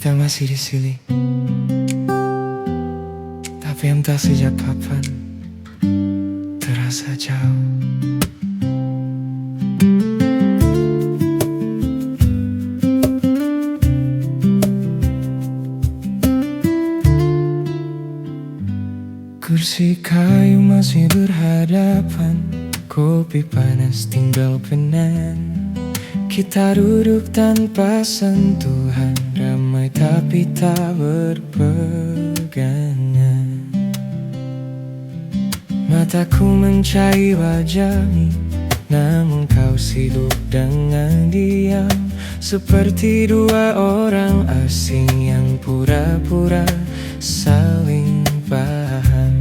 Kita masih di sini, tapi entah sejak kapan terasa jauh. Kursi kayu masih berhadapan, kopi panas tinggal penan. Kita duduk tanpa sentuhan, ramai tapi tak berpegangan. Mataku mencari wajahmu, namun kau sibuk dengan diam, seperti dua orang asing yang pura-pura saling paham.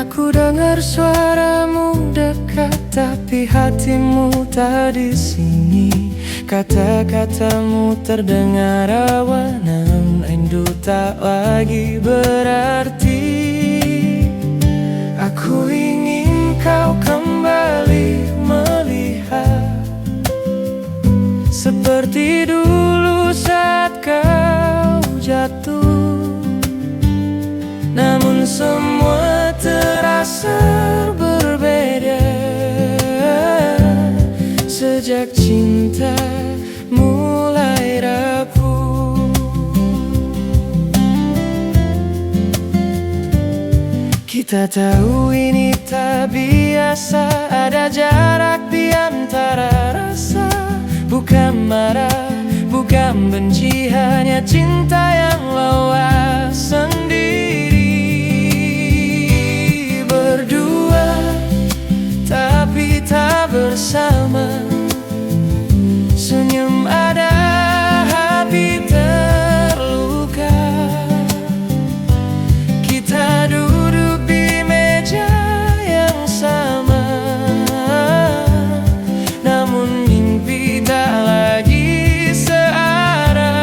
Aku dengar suaramu dekat, tapi hatimu tak di sini. Kata-katamu terdengar rawan, namun rindu tak lagi berarti. Aku ingin kau kembali melihat seperti dulu saat kau jatuh. Namun semua terasa berbeda sejak cinta mulai rapuh. Kita tahu ini tak biasa, ada jarak di antara rasa. Bukan marah, bukan benci, hanya cinta yang lelah sendiri. Berdua tapi tak bersama, senyum ada, hati terluka. Kita duduk di meja yang sama, namun mimpi tak lagi searah.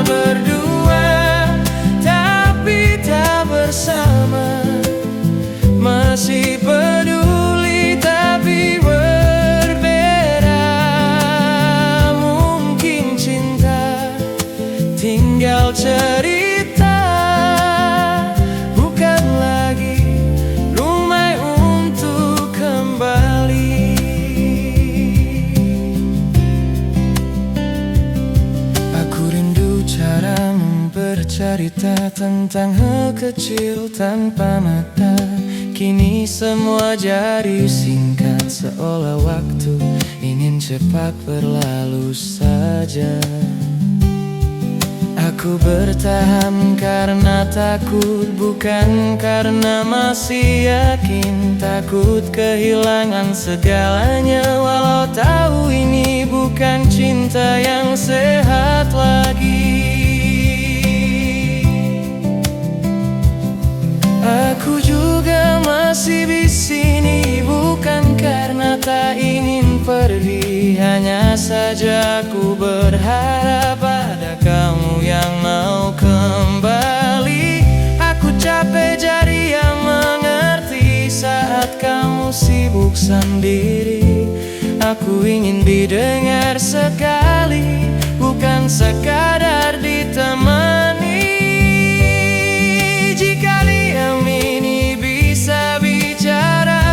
Berdua tapi tak bersama, masih peduli tapi berbeda. Mungkin cinta tinggal cerita, bukan lagi rumah untuk kembali. Aku rindu cara bercerita tentang hal kecil tanpa mata. Kini semua jadi singkat, seolah waktu ingin cepat berlalu saja. Aku bertahan karena takut, bukan karena masih yakin. Takut kehilangan segalanya, walau tahu ini bukan cinta yang sehat lagi. Aku juga masih di sini, bukan karena tak ingin pergi. Hanya saja aku berharap ada kamu yang mau kembali. Aku capek jadi yang mengerti saat kamu sibuk sendiri. Aku ingin didengar sekali, bukan sekadar ditemani. Jika diam ini bisa bicara,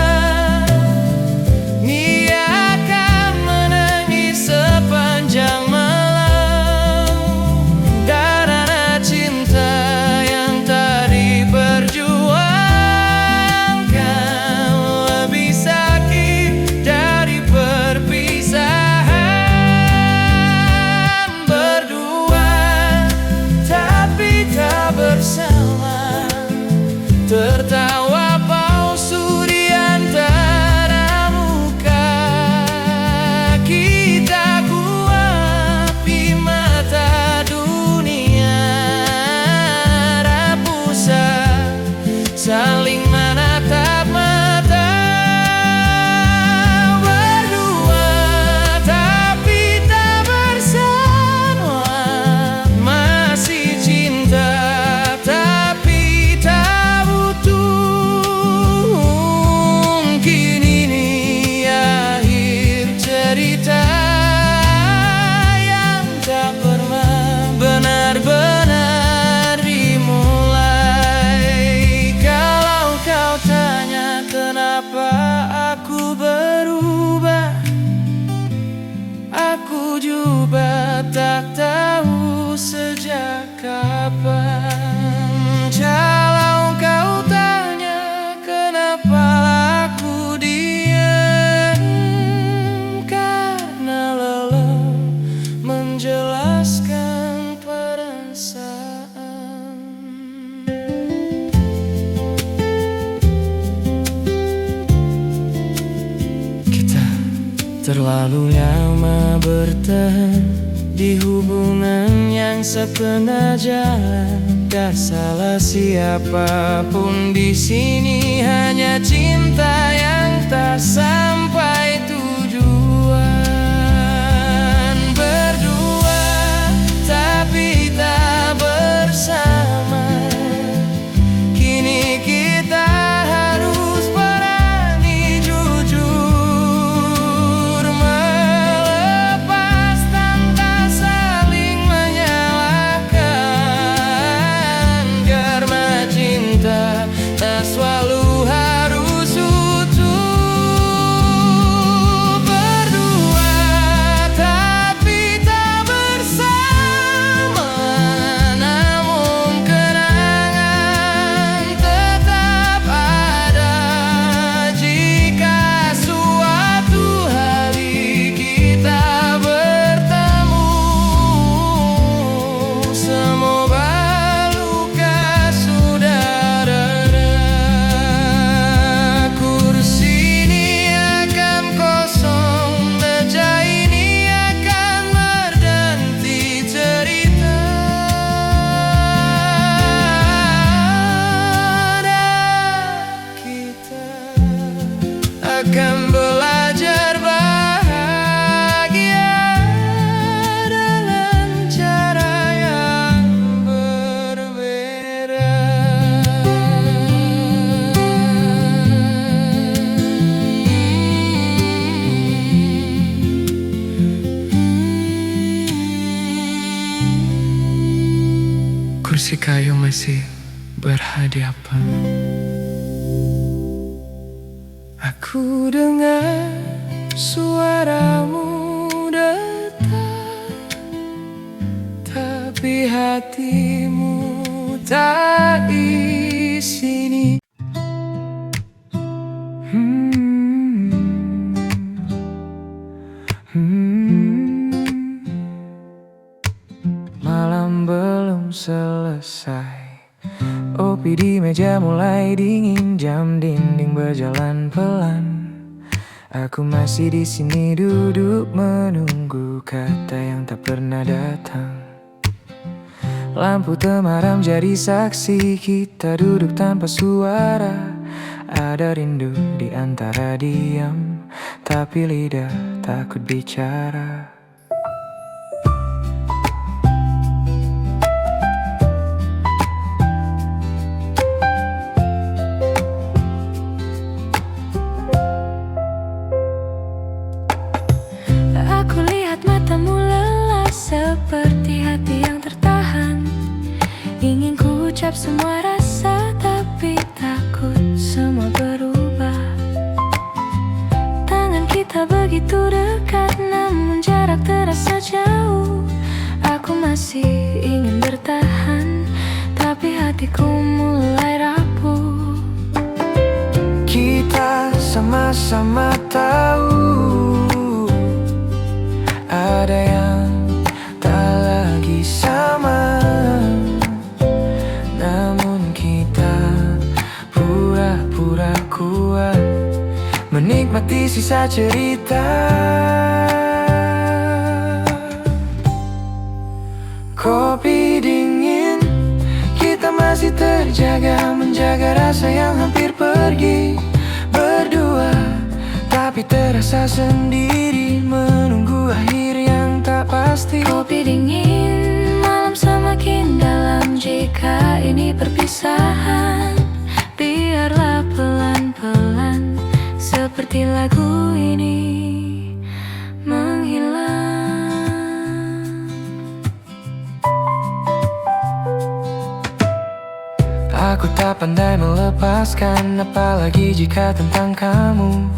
dia akan menangis sepanjang malam. Karena cinta yang tak diperjuangkan lebih sakit dari perpisahan. Berdua tapi tak bersama, tertawa palsu di antara muka. Kita kuat di mata dunia, rapuh saling menatap mata. Berdua tapi tak bersama, masih cinta tapi tak butuh. Terlalu lama bertahan di hubungan yang setengah jalan. Gak salah siapapun di sini, hanya cinta yang tak sampai tujuan. Berdua tapi tak bersama, kini kita harus berani jujur, melepas tanpa saling menyalahkan. Karena cinta tak selalu harus utuh. Berdua tapi tak bersama, namun kenangan tetap ada. Jika suatu hari kita bertemu, semoga luka sudah reda. Kursi ini akan kosong, meja ini akan berganti cerita. Dan kita akan belajar bahagia dengan cara yang berbeda. Kursi kayu masih berhadapan. Aku dengar suaramu datang, tapi hatimu tak di sini. Malam belum selesai, kopi di meja mulai dingin, jam dinding berjalan pelan. Aku masih di sini duduk menunggu kata yang tak pernah datang. Lampu temaram jadi saksi, kita duduk tanpa suara. Ada rindu di antara diam, tapi lidah takut bicara. Aku lihat matamu lelah seperti hati yang tertahan. Ingin ku ucap semua rasa, tapi takut semua berubah. Tangan kita begitu dekat, namun jarak terasa jauh. Aku masih ingin bertahan, tapi hatiku mulai rapuh. Kita sama-sama tahu ada yang tak lagi sama, namun kita pura-pura kuat menikmati sisa cerita. Kopi dingin, kita masih terjaga, menjaga rasa yang hampir pergi. Berdua tapi terasa sendiri, menunggu akhir yang tak pasti. Kopi dingin, malam semakin dalam. Jika ini perpisahan, biarlah pelan-pelan, seperti lagu ini menghilang. Aku tak pandai melepaskan, apalagi jika tentang kamu.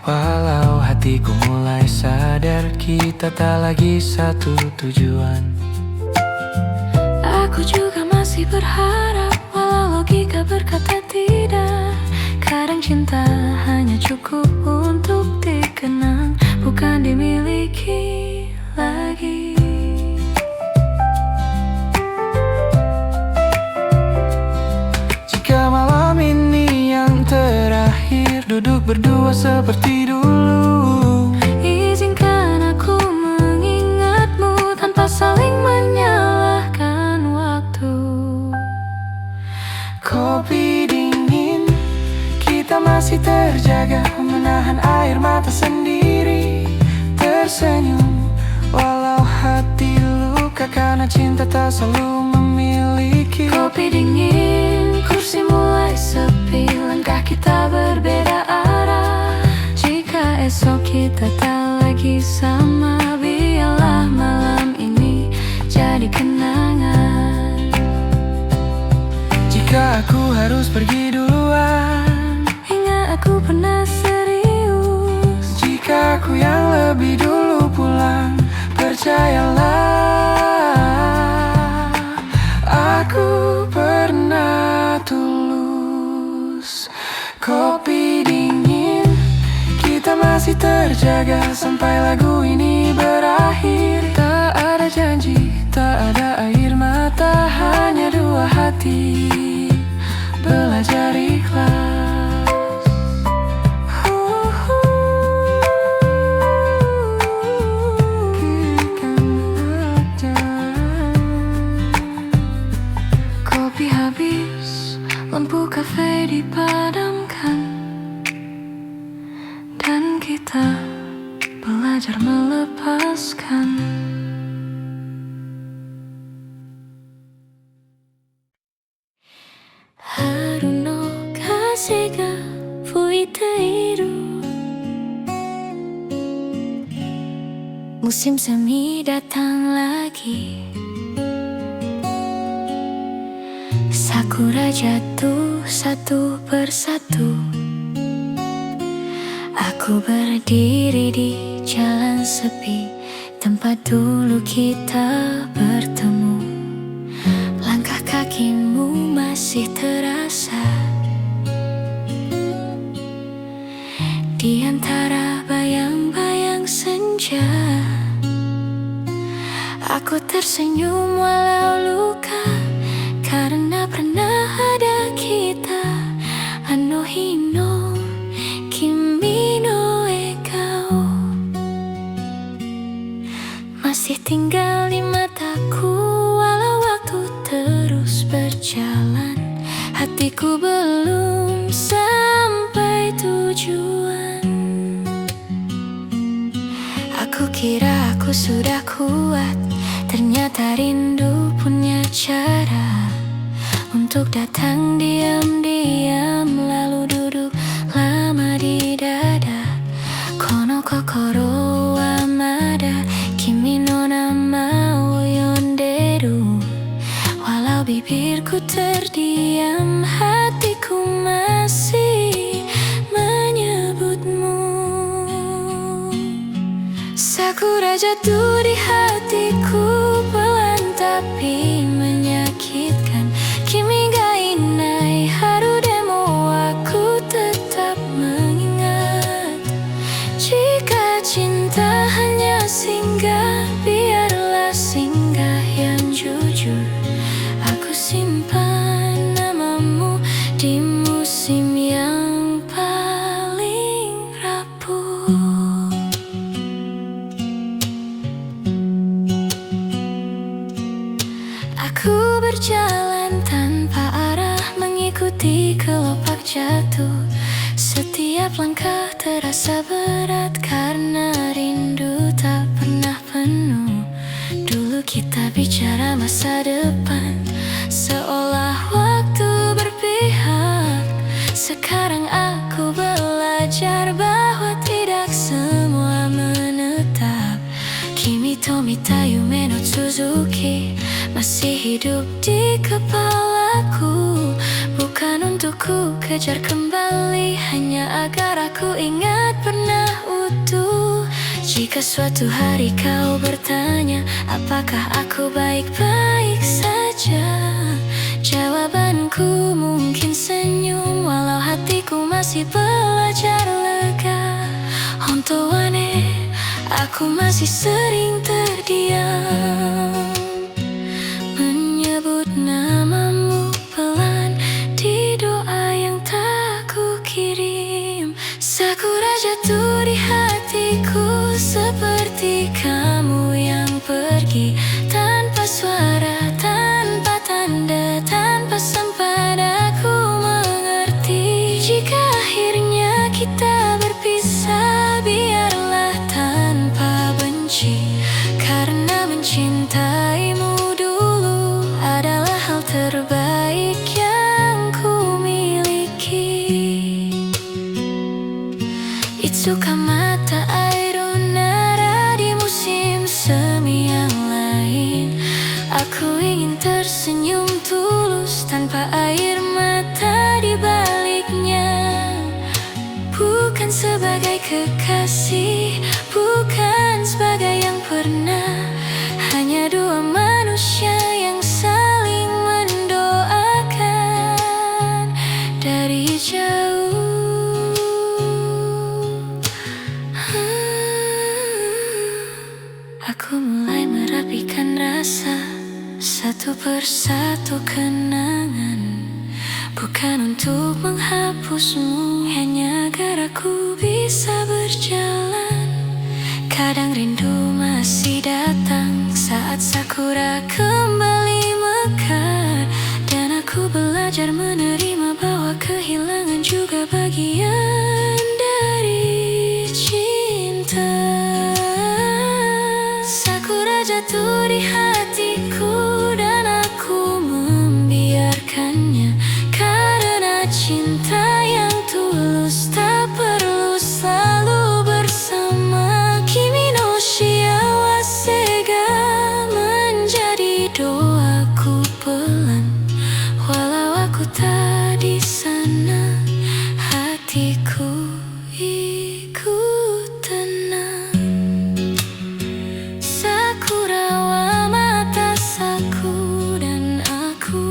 Walau hatiku mulai sadar, kita tak lagi satu tujuan. Aku juga masih berharap, walau logika berkata tidak. Kadang cinta hanya cukup untuk dikenang, bukan dimiliki lagi. Jika malam ini yang terakhir, duduk berdua seperti dulu. masih terjaga, menahan air mata sendiri, tersenyum walau hati luka karena cinta tak selalu memiliki. Kopi dingin, kursi mulai sepi, langkah kita berbeda arah. Jika esok kita tak lagi sama, biarlah malam ini jadi kenangan. Jika aku harus pergi duluan, ingat aku pernah serius. jika aku yang lebih dulu pulang, percayalah aku pernah tulus. Kopi dingin, kita masih terjaga sampai lagu ini berakhir. Tak ada janji, tak ada air mata, hanya dua hati belajar ikhlas. Kopi habis, lampu kafe dipadamkan, dan kita belajar melepaskan. Haru no kaze ga fuiteiru, musim semi datang lagi. Sakura jatuh satu persatu. Aku berdiri di jalan sepi, tempat dulu kita bertemu. Langkah kakimu masih terasa di antara bayang-bayang senja. Aku tersenyum walau luka, karena pernah ada kita. Ano hino kimi no ekao, masih tinggal di mataku walau waktu terus berjalan. Hatiku belum sampai tujuan. Aku kira aku sudah kuat, ternyata rindu punya cara untuk datang diam-diam, lalu duduk lama di dada. Kono kokoro wa mada kimi no nama wo yonderu. Walau bibirku terdiam, hatiku masih menyebutmu. Sakura jatuh di hatiku, pelan tapi menyakitkan. Kimi ga inai haru demo, aku tetap mengingat. Jika cinta hanya singgah, biarlah singgah yang jujur. Aku simpan namamu di musim yang paling rapuh. Aku berjalan tanpa arah, mengikuti kelopak jatuh. Setiap langkah terasa berat karena rindu tak pernah penuh. Dulu kita bicara masa depan, seolah waktu berpihak. Sekarang aku belajar bahwa tidak semua menetap. Kimi to mita yume no Suzuki masih hidup di kepalaku. Bukan untuk ku kejar kembali, hanya agar aku ingat pernah utuh. Jika suatu hari kau bertanya, apakah aku baik-baik saja? Jawabanku mungkin senyum, walau hatiku masih belajar lega. Hontou wa ne, aku masih sering terdiam, menyebut namamu pelan di doa yang tak ku kirim. Sakura jatuh di hatiku, seperti kamu yang pergi tanpa suara, tanpa tanda, tanpa sempat aku mengerti. Jika akhirnya kita berpisah, biarlah tanpa benci. Karena mencintaimu dulu adalah hal terbaik yang ku miliki. Itsuka mata air nara di musim semi yang lain. Aku ingin tersenyum tulus tanpa air mata di baliknya. Bukan sebagai kekasih, bukan sebagai yang pernah, hanya dua manusia yang saling mendoakan dari jauh. Aku mulai merapikan rasa, satu persatu kenangan. Bukan untuk menghapusmu, hanya agar aku bisa berjalan. Kadang rindu masih datang saat sakura kembali mekar. Dan aku belajar menerima bahwa kehilangan juga bagian dari cinta. Sakura jatuh di hatiku dan aku membiarkannya. Karena cinta yang tulus tak perlu selalu bersama. Kimi no shiawase ga menjadi doaku pelan. Walau aku tak di sana, hatiku ikut tenang. Sakura wa matasaku dan aku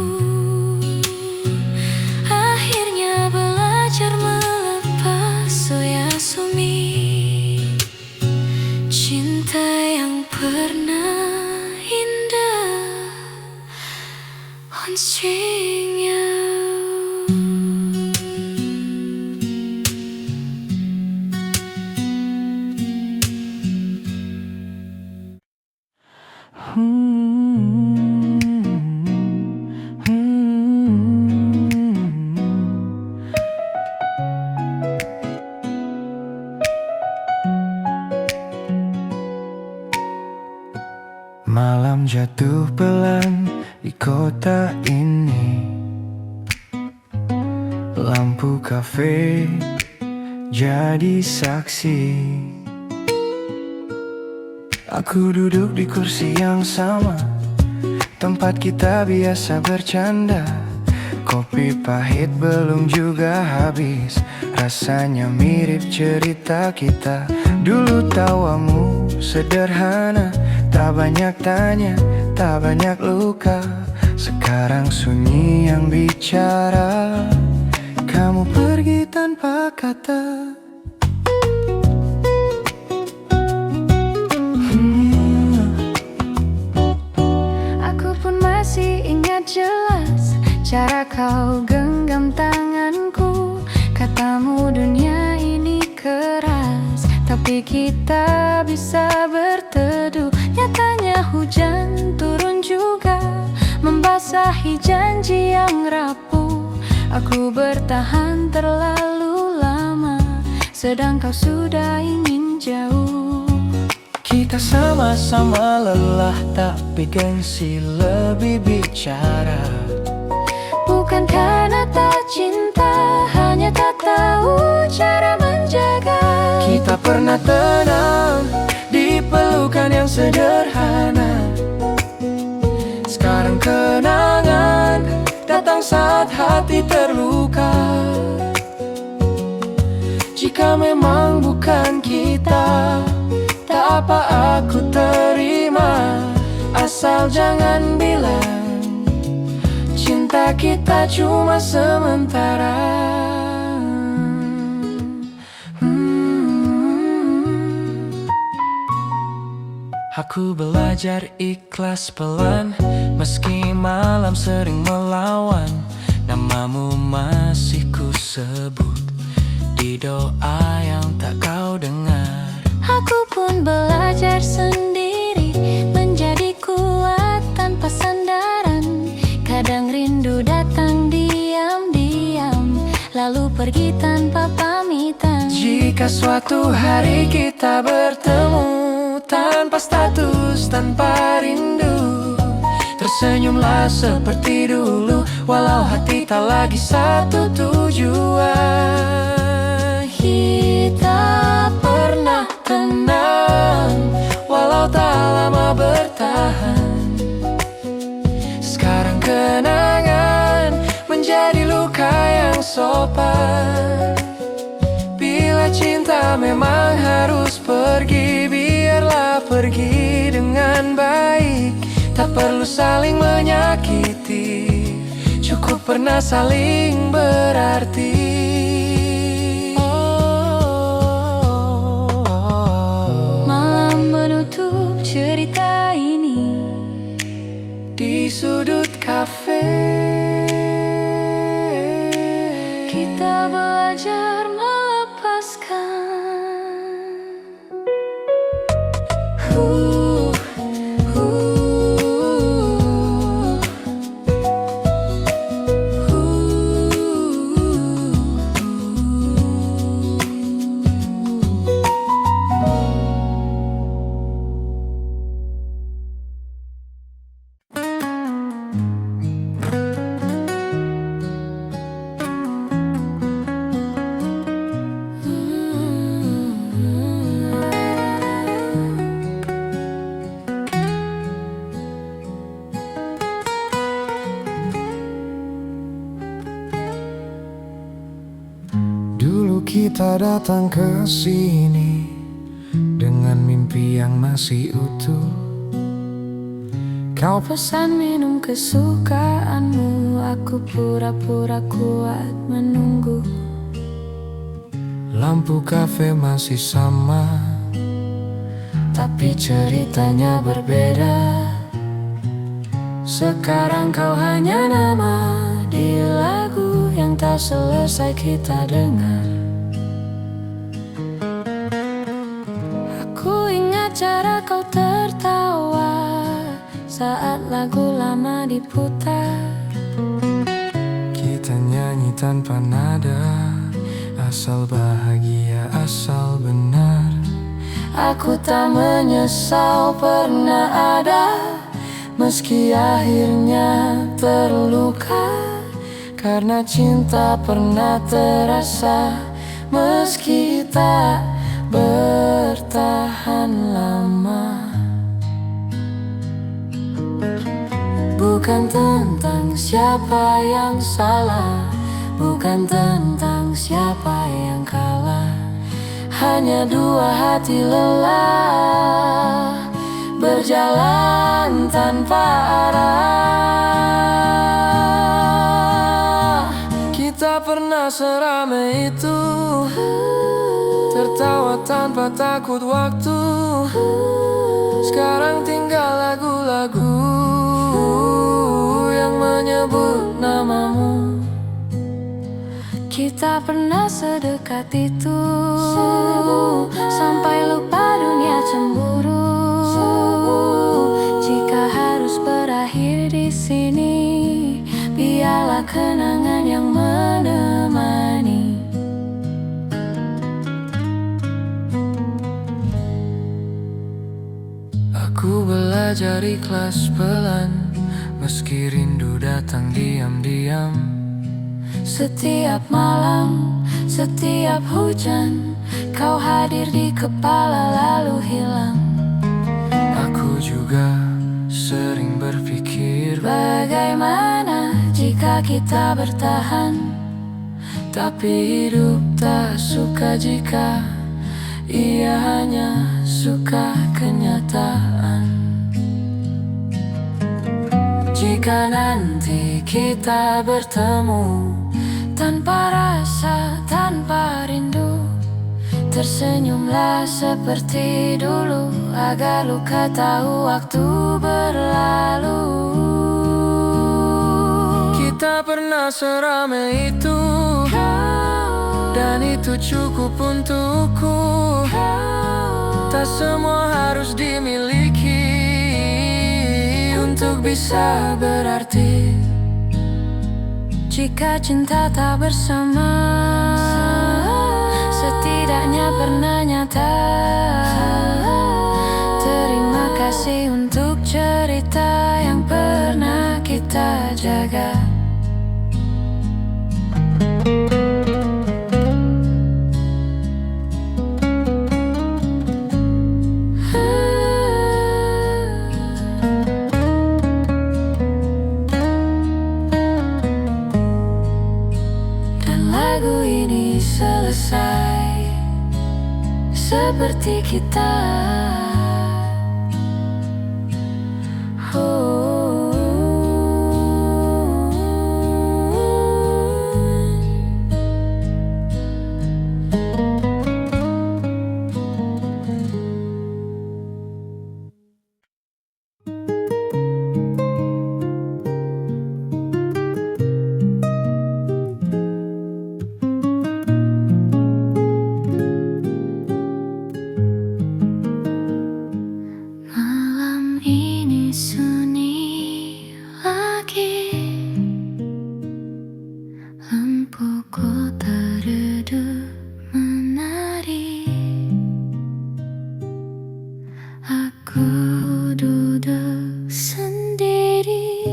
akhirnya belajar melepas oyasumi. Cinta yang pernah indah onstringnya. Malam jatuh pelan di kota ini. Lampu kafe jadi saksi. Aku duduk di kursi yang sama, tempat kita biasa bercanda. Kopi pahit belum juga habis, rasanya mirip cerita kita. Dulu tawamu sederhana, tak banyak tanya, tak banyak luka. Sekarang sunyi yang bicara, kamu pergi tanpa kata. Aku pun masih ingat jelas cara kau genggam tanganku. Katamu dunia ini keras, tapi kita bisa berteduh. Nyatanya hujan turun juga, membasahi janji yang rapuh. Aku bertahan terlalu lama, sedang kau sudah ingin jauh. Kita sama-sama lelah, tapi gengsi lebih bicara. Bukan karena tak cinta, hanya tak tahu cara menjaga. Kita pernah tenang di pelukan yang sederhana. Sekarang kenangan datang saat hati terluka. Jika memang bukan kita, tak apa aku terima. Asal jangan bilang cinta kita cuma sementara. Aku belajar ikhlas pelan, meski malam sering melawan. Namamu masih ku sebut di doa yang tak kau dengar. Aku pun belajar sendiri, menjadi kuat tanpa sandaran. Kadang rindu datang diam-diam, lalu pergi tanpa pamitan. Jika suatu hari kita bertemu, tanpa status, tanpa rindu, tersenyumlah seperti dulu, walau hati tak lagi satu tujuan. Kita pernah tenang, walau tak lama bertahan. Sekarang kenangan menjadi luka yang sopan. Bila cinta memang harus pergi, biarlah pergi dengan baik. Tak perlu saling menyakiti, cukup pernah saling berarti. Malam menutup cerita ini Di sudut kafe kita belajar melepaskan. Dulu kita datang ke sini dengan mimpi yang masih utuh. Kau Pesan minum kesukaanmu, aku pura-pura kuat menunggu. lampu kafe masih sama, Tapi ceritanya berbeda. Sekarang kau hanya nama di lagu yang tak selesai kita dengar. Aku ingat cara kau tertawa saat lagu lama diputar. kita nyanyi tanpa nada, asal bahagia, asal benar. Aku tak menyesal pernah ada, meski akhirnya terluka. Karena cinta pernah terasa, Meski tak bertahan lama. Bukan tentang siapa yang salah, bukan tentang siapa yang kalah. Hanya dua hati lelah, berjalan tanpa arah. kita pernah seramai itu, tertawa tanpa takut waktu. Sekarang tinggal lagu-lagu yang menyebut namamu. Kita pernah sedekat itu, sampai lupa dunia cemburu. Jika harus berakhir di sini, biarlah kenangan yang menemani. Aku belajar ikhlas pelan, meski rindu datang diam-diam. Setiap malam, setiap hujan, kau hadir di kepala lalu hilang. Aku juga sering berpikir, Bagaimana jika kita bertahan? tapi hidup tak suka jika ia hanya suka kenyataan. Jika nanti kita bertemu, tanpa rasa, tanpa rindu, tersenyumlah seperti dulu, agar luka tahu waktu berlalu. Kita pernah seramai itu, dan itu cukup untukku. Tak semua harus dimiliki untuk bisa berarti. Jika cinta tak bersama, setidaknya pernah nyata. Terima kasih untuk cerita yang pernah kita jaga. Lagu ini selesai seperti kita. Malam ini sunyi lagi, lampu kota redup menari. Aku duduk sendiri,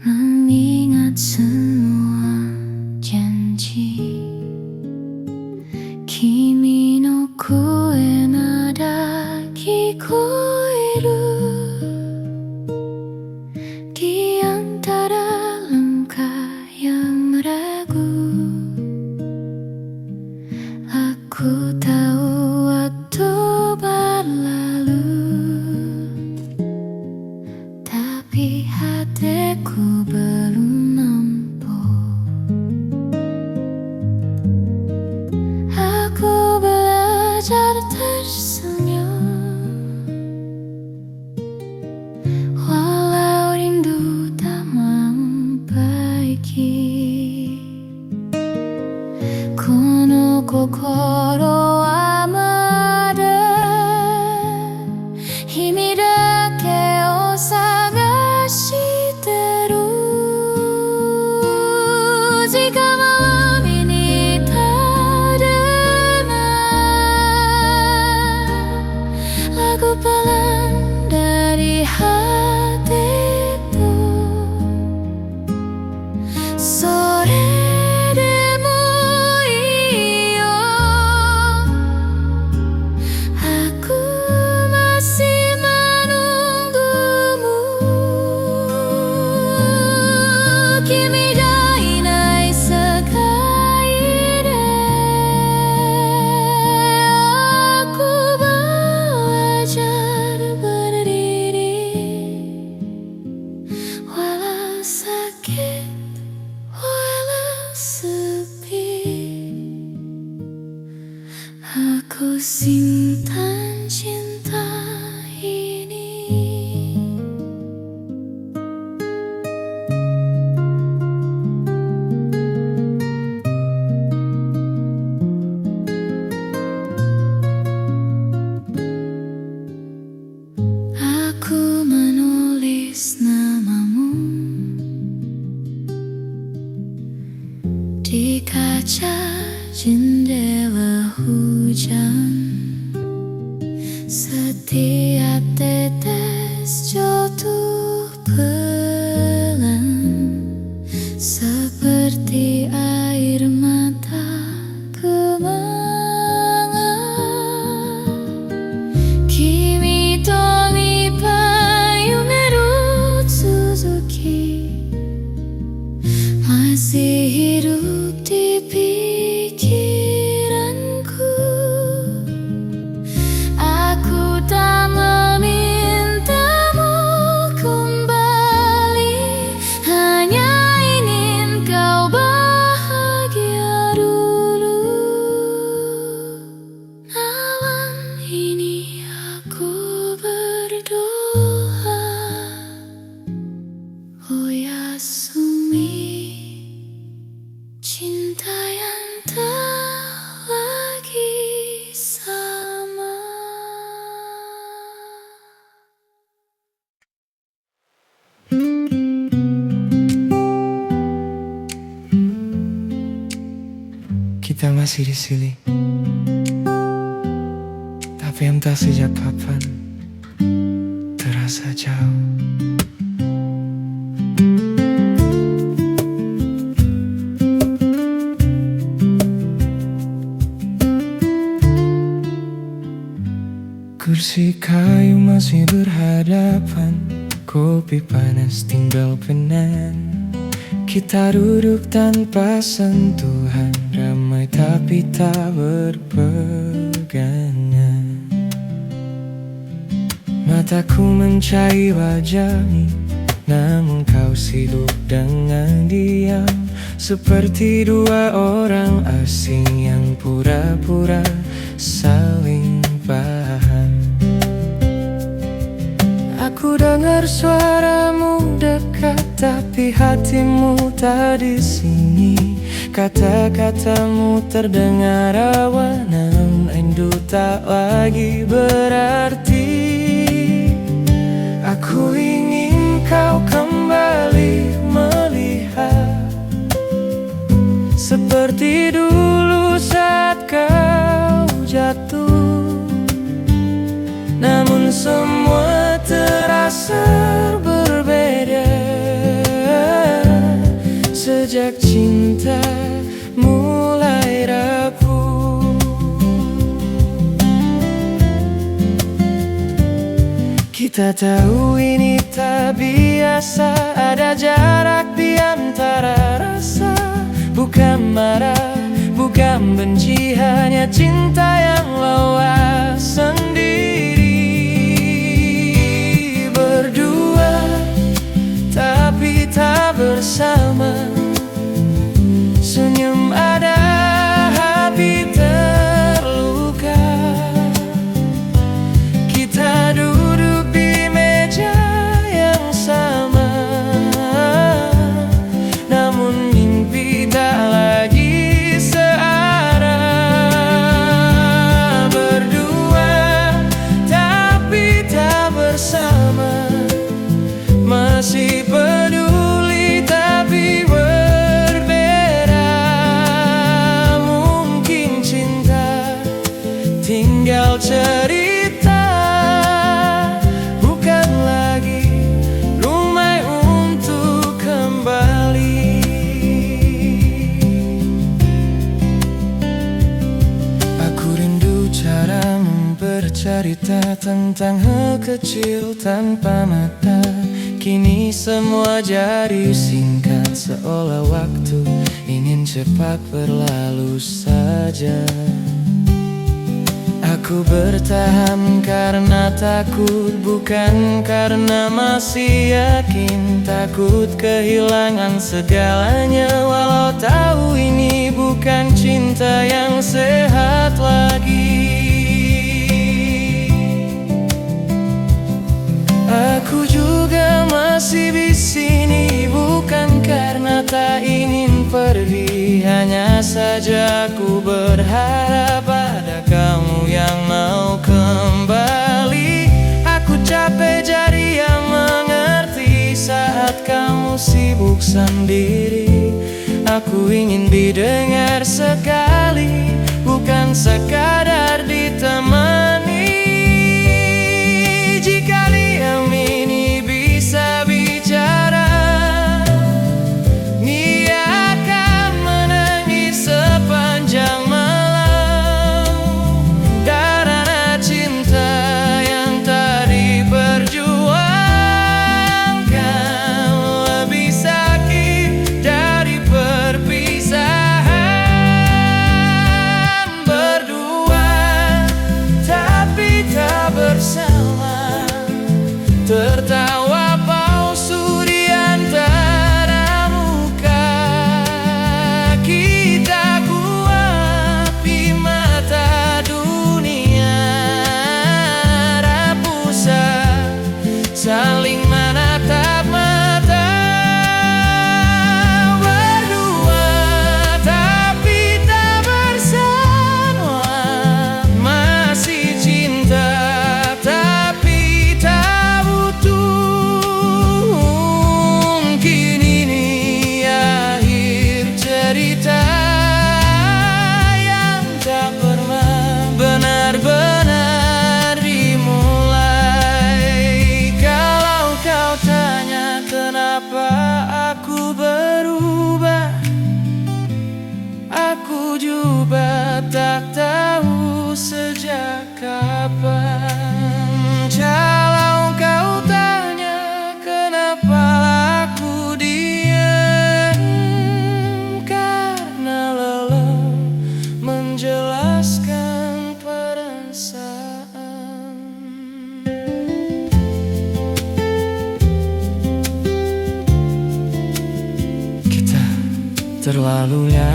mengingat semua janji. Kimi no koe nada kikoeru di antara langkah yang ragu. Aku tahu waktu berlalu, tapi hatiku belum nampak. Aku belajar tersenyum, walau rindu tak membaiki. Kono kokoro wa mada himi dake o sagashiteru. Jika malam ini tak dengar lagu pelan dari hatiku, sore demo iyo, aku masih menunggumu. Kimi ga inai sekai de aku belajar berdiri, walau sakit, walau sepi. Aku simpan cinta ini. Aku menulis namamu di kaca jendela hujan. Setiap tetes jatuh pelan, seperti air mata kemangan. Kimi to mipa yumeru Suzuki masih hidup di pikiranku. Aku tak memintamu kembali, hanya ingin kau bahagia dulu. Malam ini aku berdoa, oh Yasumi, cinta yang tak lagi sama. kita masih di sini. Tapi entah sejak kapan terasa jauh. Kursi kayu masih berhadapan, kopi panas tinggal penan. Kita duduk tanpa sentuhan, ramai tapi tak berpegangan. Mataku mencari wajahmu, namun kau sibuk dengan diam. Seperti dua orang asing yang pura-pura saling paham. Aku dengar suaramu dekat, tapi hatimu tak di sini. Kata-katamu terdengar rawan, namun rindu tak lagi berarti. Aku ingin kau kembali melihat seperti dulu saat kau jatuh. Namun semua terasa berbeda sejak cinta mulai rapuh. Kita tahu ini tak biasa, ada jarak di antara rasa. Bukan marah, bukan benci, hanya cinta yang lewas sendiri. Berdua tapi tak bersama, senyum ada, hati terluka. Kita duduk di meja yang sama, namun mimpi tak lagi searah. Berdua tapi tak bersama, masih peduli tapi berbeda. Mungkin cinta tinggal cerita, bukan lagi rumah untuk kembali. Aku rindu cara bercerita tentang hal kecil tanpa mata. Kini semua jadi singkat, seolah waktu ingin cepat berlalu saja. Aku bertahan karena takut, bukan karena masih yakin. Takut kehilangan segalanya, walau tahu ini bukan cinta yang sehat lagi. Aku juga masih di sini, bukan karena tak ingin pergi. Hanya saja aku berharap ada kamu yang mau kembali. Aku capek jadi yang mengerti saat kamu sibuk sendiri. Aku ingin didengar sekali, bukan sekadar ditemani. Jika diam ini bisa bicara, dia akan menangis sepanjang malam. Karena cinta yang tak diperjuangkan lebih sakit dari perpisahan. Berdua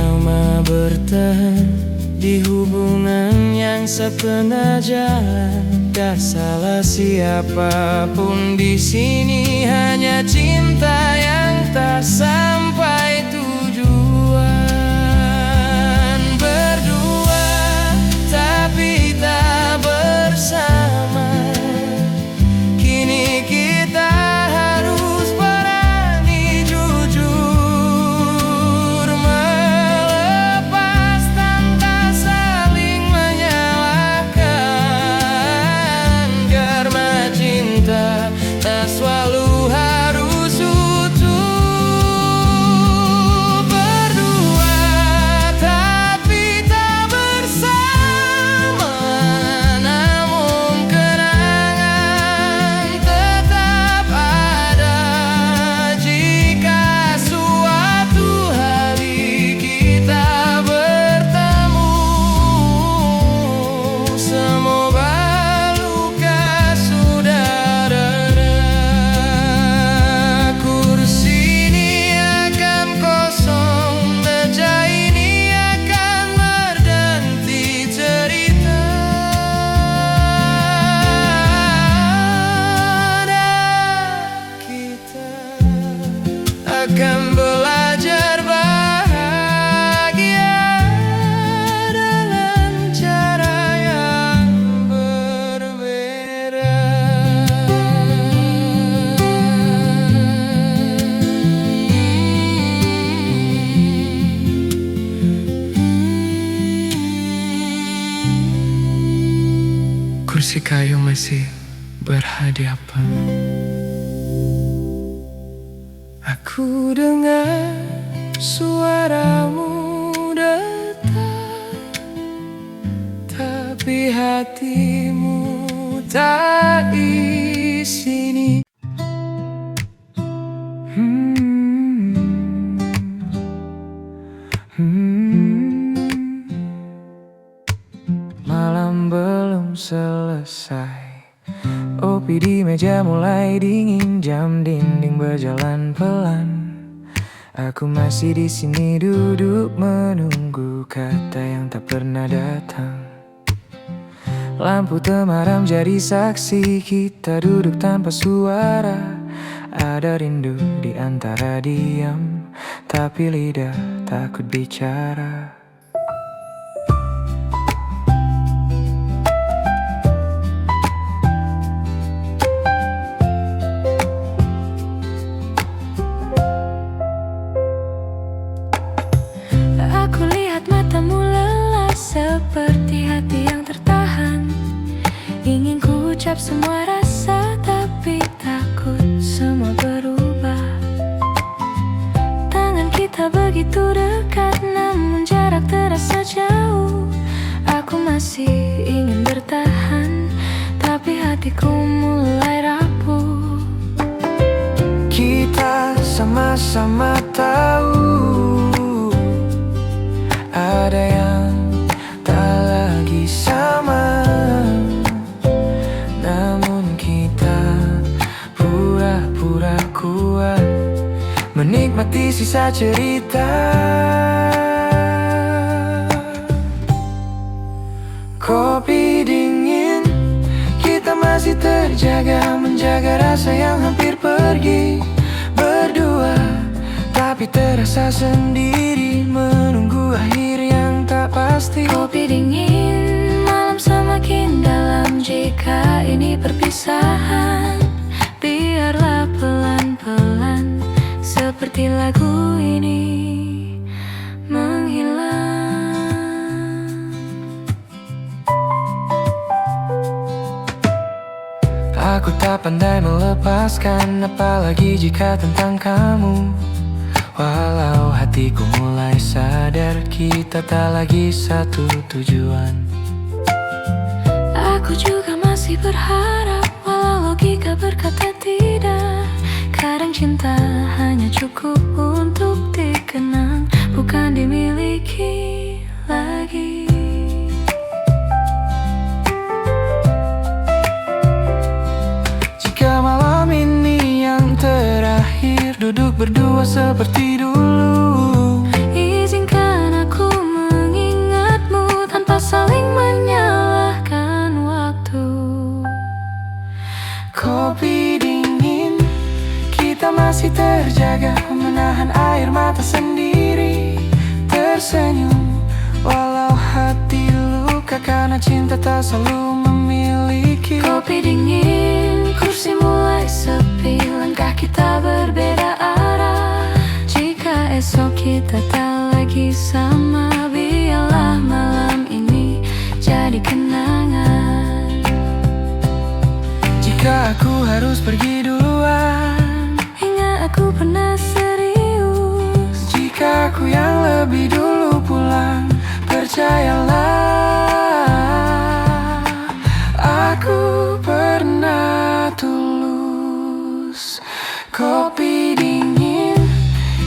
bersama bertahan di hubungan yang setengah jalan. Gak salah siapapun di sini, hanya cinta yang tak sampai tujuan. Berdua tapi tak bersama, kini kita harus berani jujur melepas tanpa saling menyalahkan, karena cinta tak selalu harus utuh. Berdua tapi tak bersama, namun kenangan tetap ada. Jika suatu hari kita bertemu, semoga luka sudah reda. Kursi ini akan kosong, meja ini akan berganti cerita, dan kita akan belajar bahagia dalam cara yang berbeda. Kursi kayu masih berhadapan. Aku dengar suaramu datang, tapi hatimu tak di sini. Malam belum selesai, kopi di meja mulai dingin, jam dinding berjalan pelan. Aku masih di sini duduk menunggu kata yang tak pernah datang. Lampu temaram jadi saksi, kita duduk tanpa suara. Ada rindu di antara diam, tapi lidah takut bicara. Aku lihat matamu lelah seperti hati yang tertahan. Ingin ku ucap semua rasa, tapi takut semua berubah. Tangan kita begitu dekat, namun jarak terasa jauh. Aku masih ingin bertahan, tapi hatiku mulai rapuh. Kita sama-sama tahu ada yang tak lagi sama, namun kita pura-pura kuat menikmati sisa cerita. Kopi dingin, kita masih terjaga, menjaga rasa yang hampir pergi. Berdua tapi terasa sendiri, menunggu akhir yang tak pasti. Kopi dingin, malam semakin dalam. Jika ini perpisahan, biarlah pelan-pelan, seperti lagu ini menghilang. Aku tak pandai melepaskan, apalagi jika tentang kamu. Walau hatiku mulai sadar, kita tak lagi satu tujuan. Aku juga masih berharap, walau logika berkata tidak. Kadang cinta hanya cukup untuk dikenang, bukan dimiliki lagi. Jika malam ini yang terakhir, duduk berdua seperti dulu, Izinkan karena cinta tak selalu memiliki. Kopi dingin, kursi mulai sepi, langkah kita berbeda arah. Jika esok kita tak lagi sama, biarlah malam ini jadi kenangan. Jika aku harus pergi duluan, ingat aku pernah serius. jika aku yang lebih dulu pulang, percayalah, aku pernah tulus. Kopi dingin,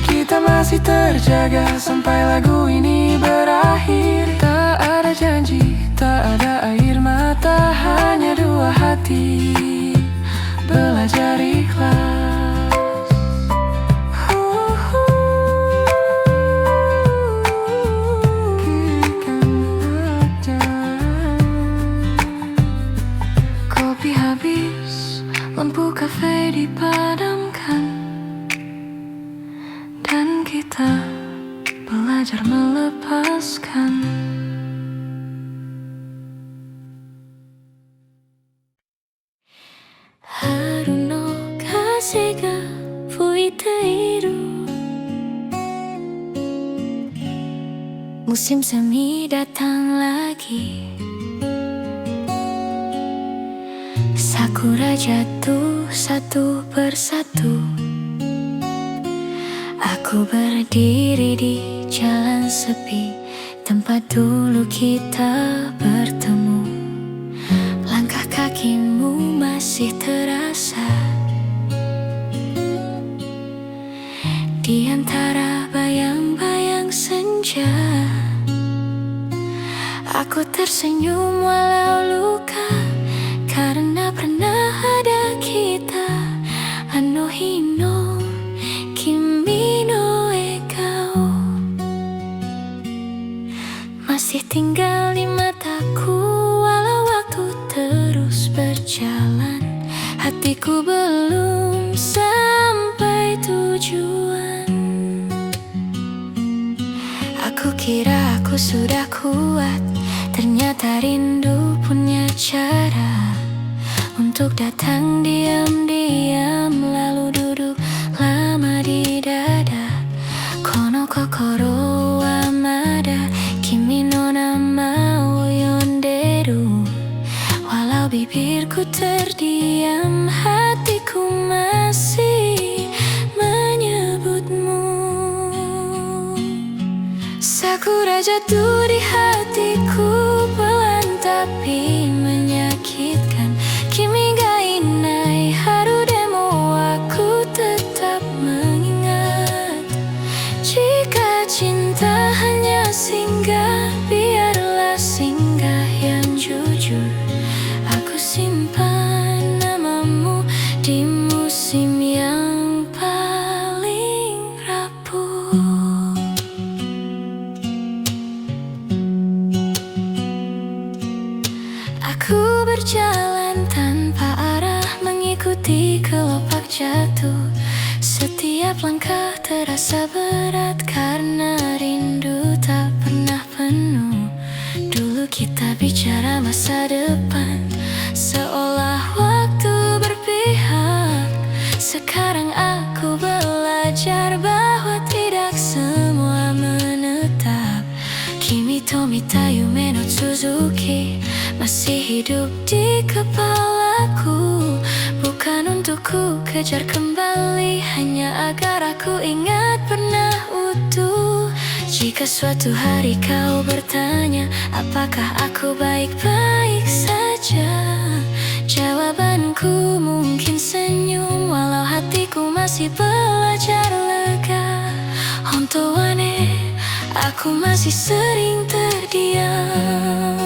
kita masih terjaga sampai lagu ini berakhir. Tak ada janji, tak ada air mata, hanya dua hati belajar ikhlas. Kopi habis, lampu kafe dipadamkan, dan kita belajar melepaskan. Haru no kaze ga fuiteiru, musim semi datang lagi. Sakura jatuh satu persatu. Aku berdiri di jalan sepi, tempat dulu kita bertemu. Langkah kakimu masih terasa di antara bayang-bayang senja. Aku tersenyum walau luka, karena pernah ada kita. Ano hino kimi no ekao masih tinggal di mataku. Walau waktu terus berjalan, hatiku belum sampai tujuan. Aku kira aku sudah kuat, ternyata rindu punya cara untuk datang diam-diam, lalu duduk lama di dada. Kono kokoro wa mada kimi no nama wo yonderu. Walau bibirku terdiam, hatiku masih menyebutmu. Sakura jatuh di hatiku, pelan tapi menyakitkan. Kimi ga inai haru demo, aku tetap mengingat. Jika cinta hanya singgah, biarlah singgah yang jujur. Aku simpan namamu di musim yang paling rapuh. Aku berjalan tanpa arah, mengikuti kelopak jatuh. Setiap langkah terasa berat, karena rindu tak pernah penuh. Dulu kita bicara masa depan, seolah waktu berpihak. Sekarang aku belajar bahwa tidak semua menetap. Kimi to mita yume no Suzuki masih hidup di kepalaku. Bukan untuk ku kejar kembali, hanya agar aku ingat pernah utuh. Jika suatu hari kau bertanya, apakah aku baik-baik saja? Jawabanku mungkin senyum, walau hatiku masih belajar lega. Honto wa ne, aku masih sering terdiam,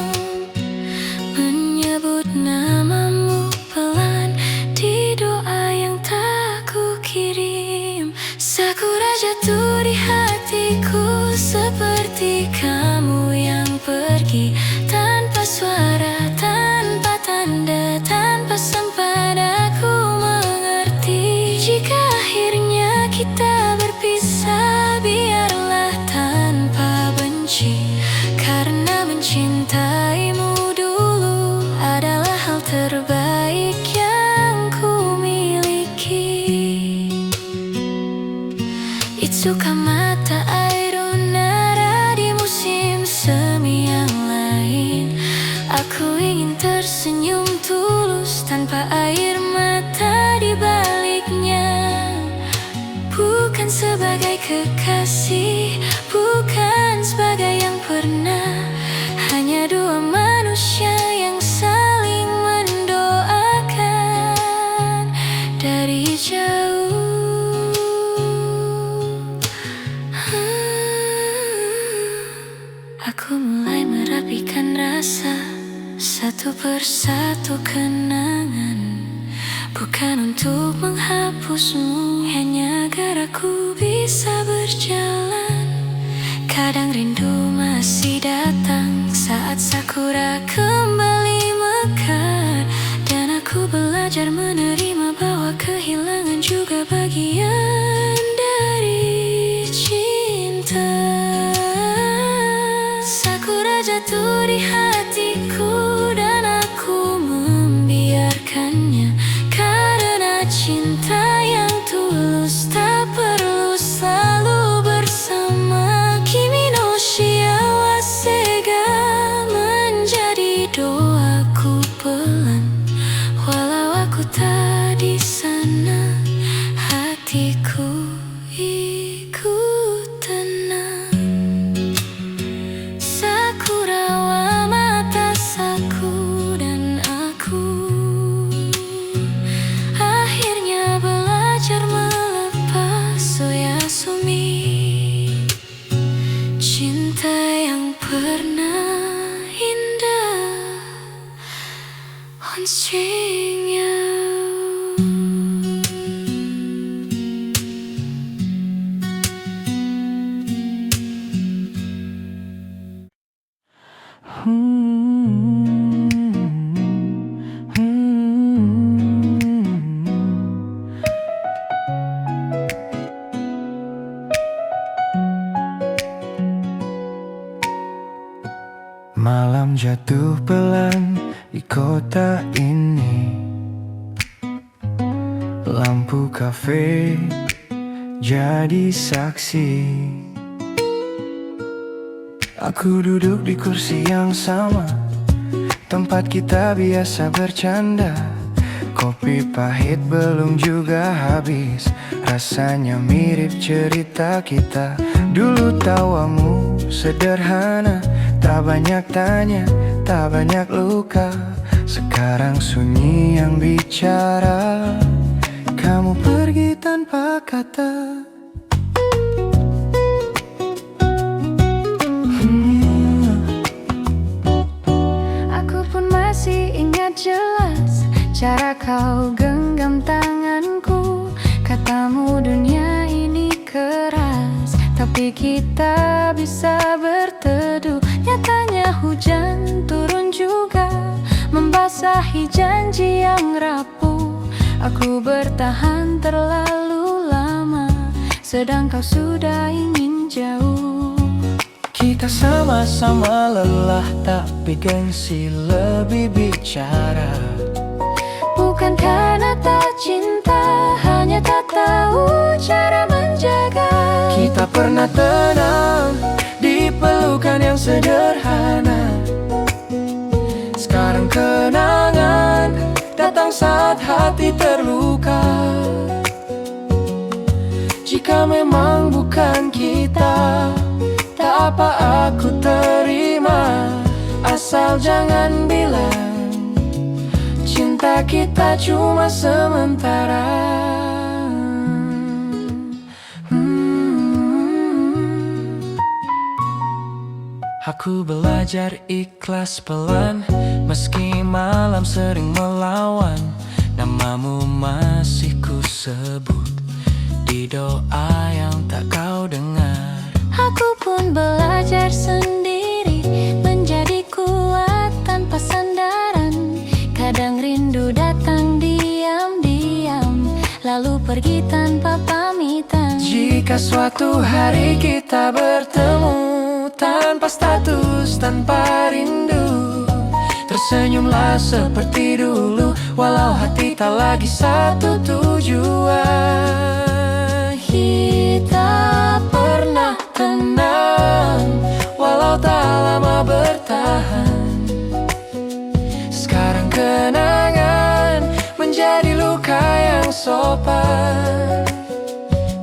menyebut namamu pelan di doa yang tak ku kirim. Sakura jatuh di hatiku, seperti kamu yang pergi tanpa suara, tanpa tanda, tanpa sempat aku mengerti. Jika akhirnya kita berpisah, biarlah tanpa benci, karena mencintaimu suka mata air unara di musim semi yang lain. Aku ingin tersenyum tulus tanpa air mata di baliknya. Bukan sebagai kekasih, bukan sebagai yang pernah, hanya dua manusia yang saling mendoakan dari jauh. Aku mulai merapikan rasa, satu persatu kenangan. Bukan untuk menghapusmu, hanya agar aku bisa berjalan. Kadang rindu masih datang saat sakura kembali mekar, dan aku belajar menerima bahwa kehilangan juga bagian dari cinta. Sakura jatuh di hatiku dan aku membiarkannya, karena cinta yang tulus tak perlu selalu bersama. Kimi no shiawase ga menjadi doaku pelan, walau aku tak di sana, hatiku ikut tenang. Sakura wa matasaku dan aku akhirnya belajar melepas oyasumi. Cinta yang pernah indah on string you. Malam jatuh pelan di kota ini, lampu kafe jadi saksi. Aku duduk di kursi yang sama, tempat kita biasa bercanda. Kopi pahit belum juga habis, rasanya mirip cerita kita. Dulu tawamu sederhana, tak banyak tanya, tak banyak luka. Sekarang sunyi yang bicara, kamu pergi tanpa kata. Aku pun masih ingat jelas cara kau genggam tanganku. Katamu dunia ini keras, tapi kita bisa berteduh. Nyatanya hujan turun juga, membasahi janji yang rapuh. Aku bertahan terlalu lama, sedang kau sudah ingin jauh. Kita sama-sama lelah, tapi gengsi lebih bicara. Bukan karena tak cinta, hanya tak tahu cara menjaga. Kita pernah tenang di pelukan yang sederhana. Sekarang kenangan datang saat hati terluka. Jika memang bukan kita, tak apa aku terima. Asal jangan bilang cinta kita cuma sementara. Aku belajar ikhlas pelan, meski malam sering melawan. Namamu masih ku sebut di doa yang tak kau dengar. Aku pun belajar sendiri, menjadi kuat tanpa sandaran. Kadang rindu datang diam-diam, lalu pergi tanpa pamitan. Jika suatu hari kita bertemu, tanpa status, tanpa rindu, tersenyumlah seperti dulu, walau hati tak lagi satu tujuan. Kita pernah tenang, walau tak lama bertahan. Sekarang kenangan menjadi luka yang sopan.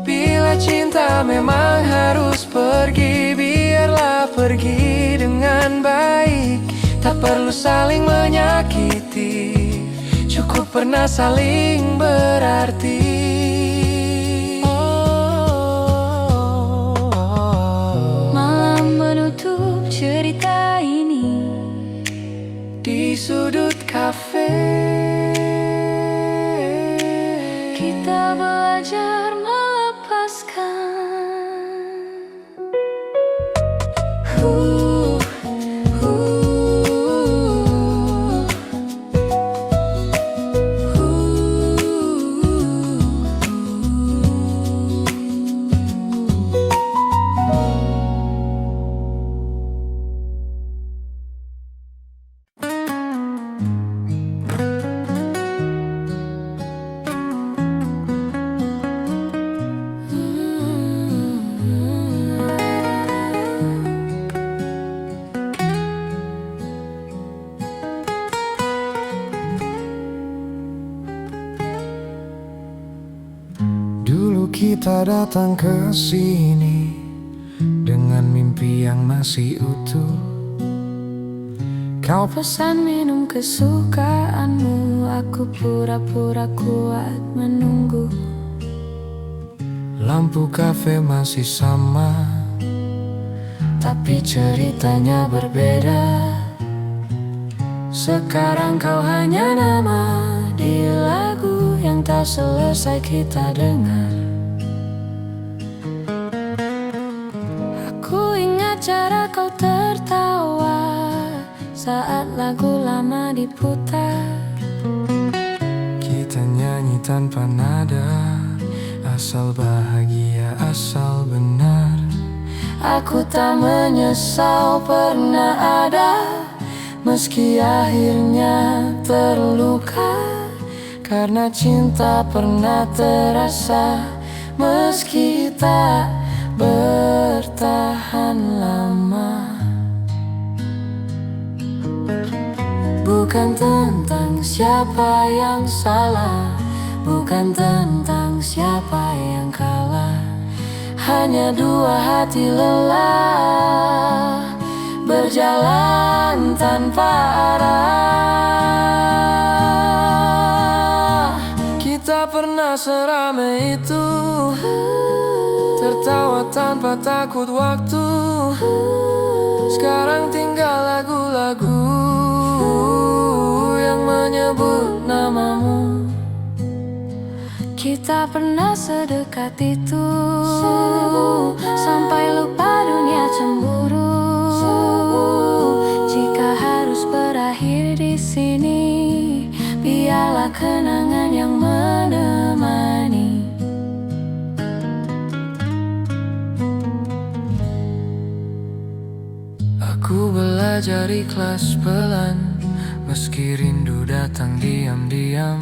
Bila cinta memang harus pergi, biarlah pergi dengan baik. Tak perlu saling menyakiti, cukup pernah saling berarti. Malam menutup cerita ini Di sudut kafe kita belajar melepaskan. Dulu kita datang ke sini dengan mimpi yang masih utuh. Kau Pesan minum kesukaanmu, aku pura-pura kuat menunggu. lampu kafe masih sama, tapi ceritanya berbeda. Sekarang kau hanya nama di lagu yang tak selesai kita dengar. Aku ingat cara kau tertawa saat lagu lama diputar. Kita nyanyi tanpa nada, asal bahagia, asal benar. Aku tak menyesal pernah ada, meski akhirnya terluka. Karena cinta pernah terasa, meski tak bertahan lama. Bukan tentang siapa yang salah, bukan tentang siapa yang kalah. Hanya dua hati lelah, berjalan tanpa arah. Kita pernah seramai itu, tertawa tanpa takut waktu. Sekarang tinggal lagu-lagu yang menyebut namamu. Kita pernah sedekat itu, sampai lupa dunia cemburu. Jika harus berakhir di sini, biarlah kenangan yang menemani. Aku belajar ikhlas pelan, meski rindu datang diam-diam.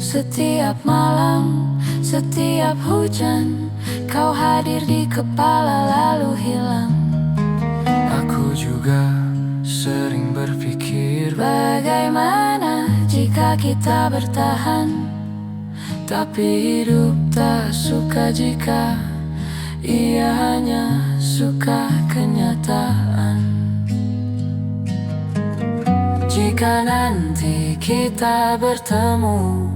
Setiap malam, setiap hujan, kau hadir di kepala lalu hilang. Aku juga sering berpikir, Bagaimana jika kita bertahan? tapi hidup tak suka jika ia hanya suka kenyataan. Jika nanti kita bertemu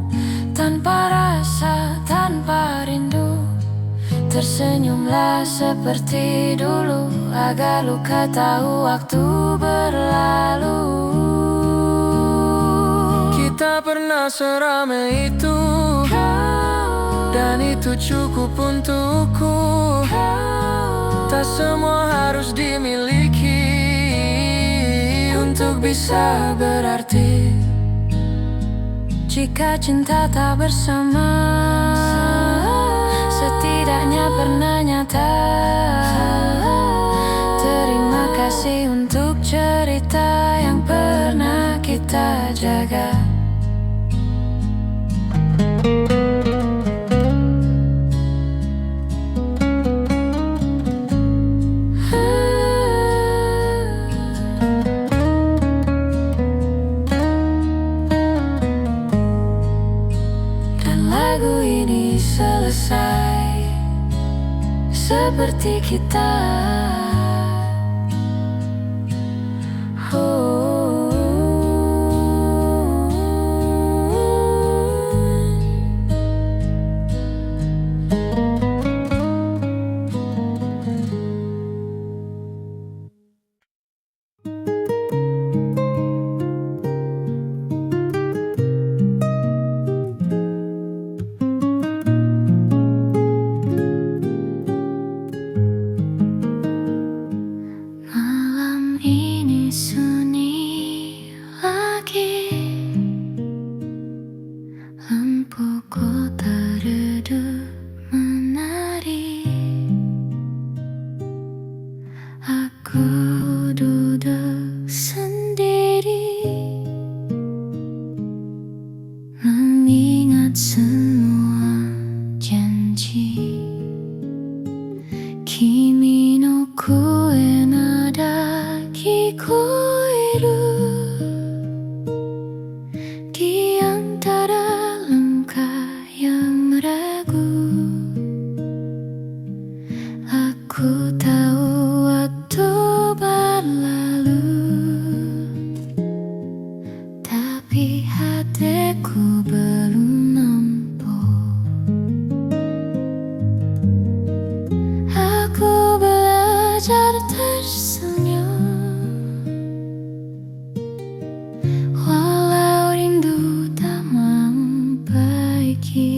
tanpa rasa, tanpa rindu, tersenyumlah seperti dulu, agar luka tahu waktu berlalu. Kita pernah seramai itu, dan itu cukup untukku. Tak semua harus dimiliki untuk bisa berarti. Jika cinta tak bersama, setidaknya pernah nyata. Terima kasih untuk cerita yang pernah kita jaga. hati kita. Malam ini sunyi lagi, lampu kota redup menari. Aku duduk sendiri, mengingat semua janji. Kimi no koe nada kikoeru di antara langkah yang ragu. Aku tahu waktu berlalu, tapi hatiku belum nampak. Aku belajar tersenyum, walau rindu tak membaiki.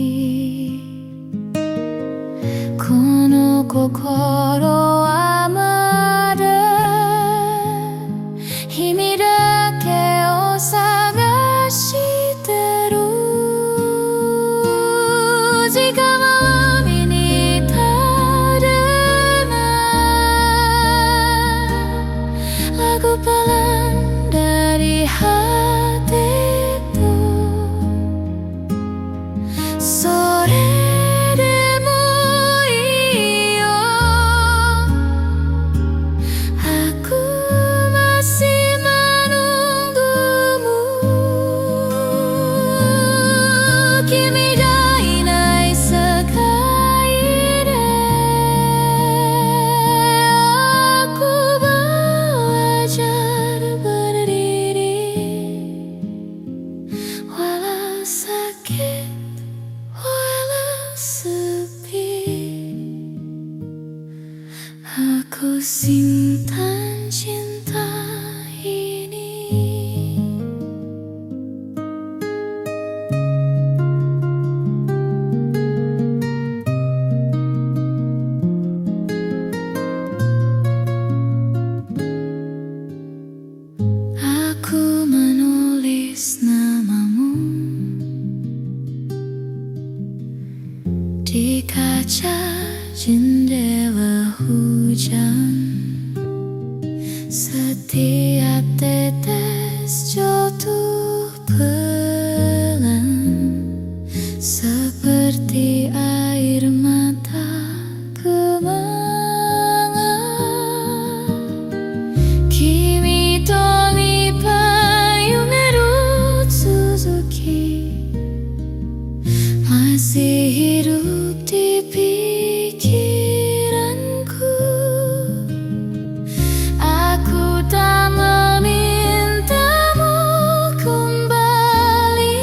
Kono kokoro wa mada himi dake o sagashiteru. Jika malam ini tak dengar lagu pelan dari hatiku, sore demo iyo, aku masih menunggumu. Kimi ga inai sekai de, aku belajar berdiri, walau sakit, walau sepi. Aku simpan cinta ini. Aku menulis namamu di kaca jendela hujan. Setiap tetes jatuh pelan, seperti air mata kemangan. Kimi to mi payumeru Suzuki masih hidup di pikiranku. Aku tak memintamu kembali,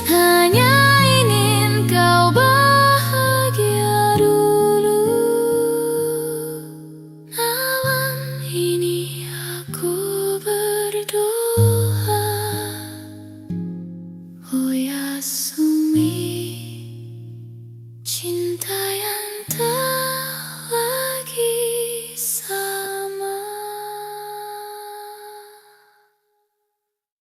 hanya ingin kau bahagia dulu. Malam ini aku berdoa, oh Yasumi, cinta